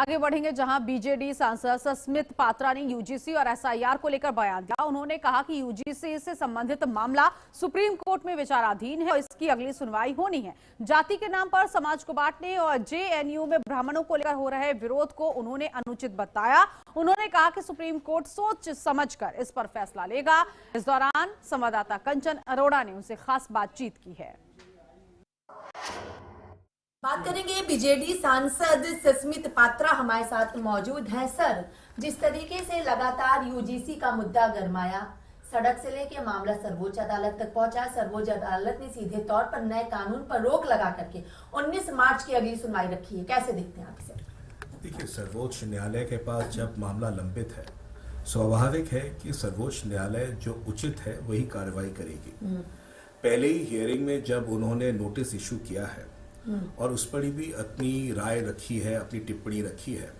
आगे बढ़ेंगे जहां बीजेडी सांसद सस्मित पात्रा ने यूजीसी और एसआईआर को लेकर बयान दिया। उन्होंने कहा कि यूजीसी से संबंधित मामला सुप्रीम कोर्ट में विचाराधीन है और इसकी अगली सुनवाई होनी है। जाति के नाम पर समाज को बांटने और जेएनयू में ब्राह्मणों को लेकर हो रहे विरोध को उन्होंने अनुचित बताया। उन्होंने कहा कि सुप्रीम कोर्ट सोच समझकर इस पर फैसला लेगा। इस दौरान संवाददाता कंचन अरोड़ा ने उनसे खास बातचीत की है। बात करेंगे बीजेडी सांसद सस्मित पात्रा हमारे साथ मौजूद हैं। सर, जिस तरीके से लगातार यूजीसी का मुद्दा गरमाया, सड़क से लेके मामला सर्वोच्च अदालत तक पहुंचा, सर्वोच्च अदालत ने सीधे तौर पर नए कानून पर रोक लगा करके 19 मार्च की अगली सुनवाई रखी है, कैसे देखते हैं आप इसे? देखिए, सर्वोच्च न्यायालय के पास जब मामला लंबित है, स्वाभाविक है कि सर्वोच्च न्यायालय जो उचित है वही कार्रवाई करेगी। पहले ही हियरिंग में जब उन्होंने नोटिस इशू किया है और उस पर भी अपनी राय रखी है, अपनी टिप्पणी रखी है,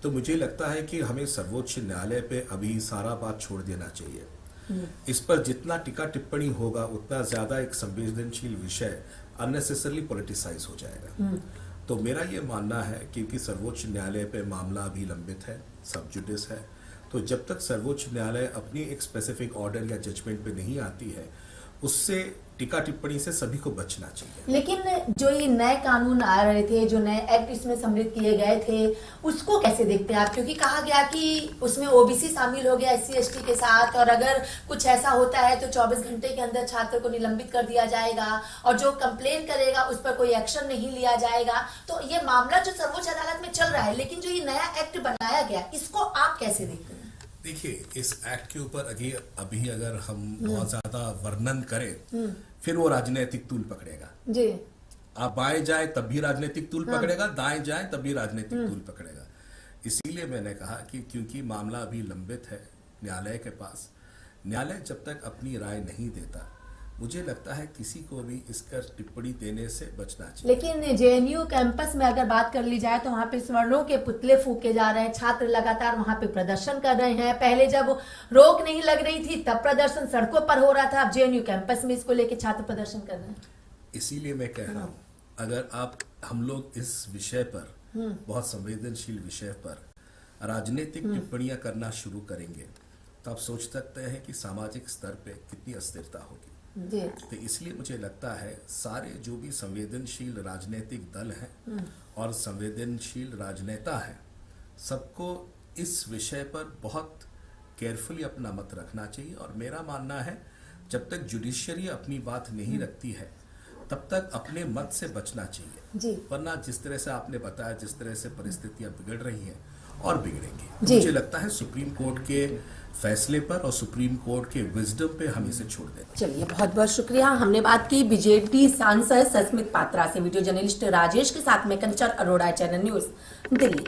तो मुझे लगता है कि हमें सर्वोच्च न्यायालय पे अभी सारा बात छोड़ देना चाहिए। इस पर जितना टीका टिप्पणी होगा उतना ज्यादा एक संवेदनशील विषय अननेसेसरली पॉलिटिसाइज हो जाएगा। तो मेरा ये मानना है क्योंकि सर्वोच्च न्यायालय पे मामला अभी लंबित है, सब जुडिस है, तो जब तक सर्वोच्च न्यायालय अपनी एक स्पेसिफिक ऑर्डर या जजमेंट पे नहीं आती है, उससे टीका टिप्पणी से सभी को बचना चाहिए। लेकिन जो ये नए कानून आ रहे थे, जो नए एक्ट इसमें सम्मिलित किए गए थे, उसको कैसे देखते हैं आप? क्योंकि कहा गया कि उसमें ओबीसी शामिल हो गया एससी एसटी के साथ, और अगर कुछ ऐसा होता है तो 24 घंटे के अंदर छात्र को निलंबित कर दिया जाएगा और जो कंप्लेन करेगा उस पर कोई एक्शन नहीं लिया जाएगा। तो ये मामला जो सर्वोच्च अदालत में चल रहा है, लेकिन जो ये नया एक्ट बनाया गया, इसको आप कैसे देखते हैं? देखिए, इस एक्ट के ऊपर अभी अगर हम बहुत ज्यादा वर्णन करें, फिर वो राजनीतिक तूल पकड़ेगा जी। आप बाएं जाए तब भी राजनीतिक तूल पकड़ेगा, दाएं जाए तब भी राजनीतिक तूल पकड़ेगा। इसीलिए मैंने कहा कि क्योंकि मामला अभी लंबित है न्यायालय के पास, न्यायालय जब तक अपनी राय नहीं देता, मुझे लगता है किसी को भी इसका टिप्पणी देने से बचना चाहिए। लेकिन जेएनयू कैंपस में अगर बात कर ली जाए तो वहाँ पे स्वर्णों के पुतले फूके जा रहे हैं, छात्र लगातार वहाँ पे प्रदर्शन कर रहे हैं। पहले जब रोक नहीं लग रही थी तब प्रदर्शन सड़कों पर हो रहा था, अब जेएनयू कैंपस में इसको लेके छात्र प्रदर्शन कर रहे हैं। इसीलिए मैं कह रहा हूँ, अगर हम लोग इस विषय पर, बहुत संवेदनशील विषय पर राजनीतिक टिप्पणियां करना शुरू करेंगे तो आप सोच सकते हैं कि सामाजिक स्तर पे कितनी अस्थिरता होगी। तो इसलिए मुझे लगता है सारे जो भी संवेदनशील राजनीतिक दल हैं और संवेदनशील राजनेता हैं, सबको इस विषय पर बहुत केयरफुली अपना मत रखना चाहिए। और मेरा मानना है जब तक जुडिशरी अपनी बात नहीं रखती है तब तक अपने मत से बचना चाहिए, वरना जिस तरह से आपने बताया, जिस तरह से परिस्थितियां बिगड़ रही हैं और बिगड़ेंगी, मुझे लगता है सुप्रीम कोर्ट के फैसले पर और सुप्रीम कोर्ट के विजडम पे हम इसे छोड़ दें। चलिए, बहुत बहुत शुक्रिया। हमने बात की बीजेडी सांसद सस्मित पात्रा से। वीडियो जर्नलिस्ट राजेश के साथ में कंचन अरोड़ा, चैनल न्यूज, दिल्ली।